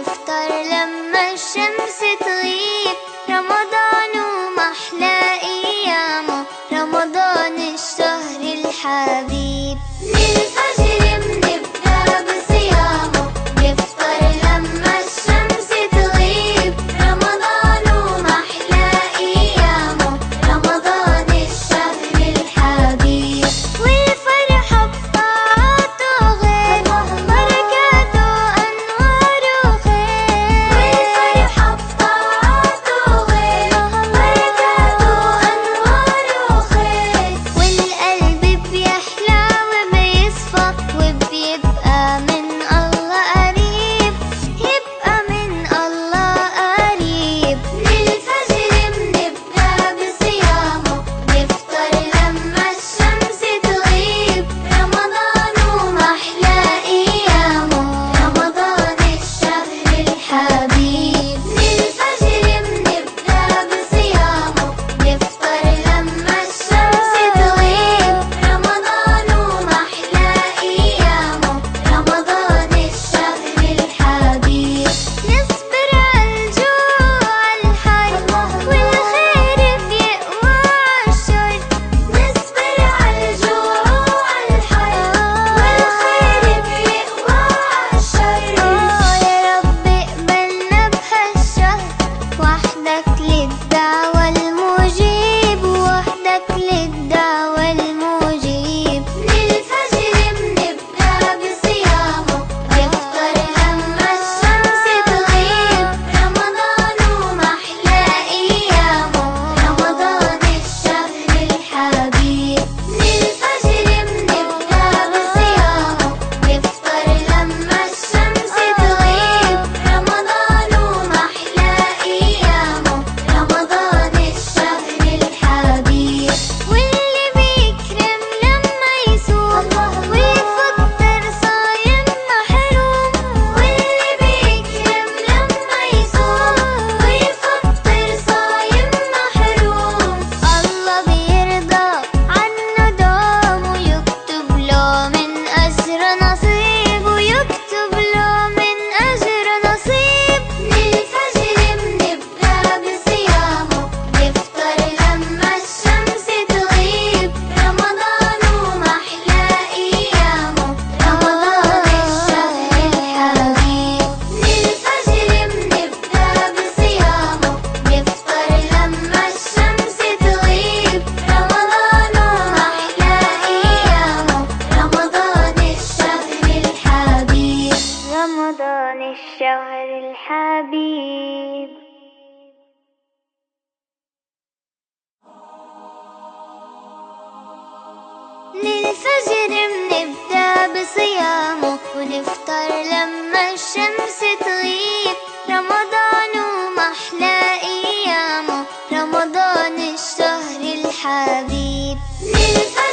ونفطر لما الشمس تغيب. رمضان ومحلى أيامه، رمضان الشهر الحبيب. للفجر بنبدأ بصيامه، نفطر لما الشمس تغيب. رمضان ومحلى أيامه، رمضان الشهر الحبيب. والفرحة بطاعته غير، بركاته أنواره خير. والفرحة بطاعته غير، بركاته أنواره خير. والقلب بيحلى وبيصفى، وبيبقى من الله قريب، يبقى من الله قريب. للفجر بنبدأ بصيامه، نفطر لما الشمس تغيب. رمضان ومحلى أيامه، رمضان الشهر الحبيب. للفجر بنبدأ بصيامه، نفطر لما الشمس تغيب. رمضان ومحلى أيامه، رمضان الشهر الحبيب. نصبر عالجوع عالحر، والخير بيقوى عالشر. نصبر عالجوع عالحر، والخير بيقوى عالشر. يا رب اقبلنا بهالشهر، وحدك للدعوة المجيب، وحدك للدعوة المجيب. للفجر بنبدأ بصيامه، نفطر لما الشمس تغيب. رمضان ومحلى أيامه، رمضان الشهر الحبيب. للفجر بنبدأ بصيامه، نفطر لما الشمس تغيب. رمضان ومحلى أيامه، رمضان الشهر الحبيب. واللي بيكرم لما يصوم، ويفطر صايم محروم. واللي بيكرم لما يصوم، ويفطر صايم محروم. الله بيرضى عنه دوم، ويكتب له من أجر نصيب، ويكتب له من أجر نصيب. للفجر بنبدأ بصيامه، نفطر لما الشمس تغيب. رمضان ومحلى أيامه، رمضان الشهر الحبيب. للفجر بنبدأ بصيامه، نفطر لما الشمس تغيب. رمضان ومحلى أيامه، رمضان الشهر الحبيب. رمضان الشهر الحبيب. للفجر بنبدأ بصيامه، ونفطر لما الشمس تغيب. رمضان ومحلى أيامه، رمضان الشهر الحبيب. للفجر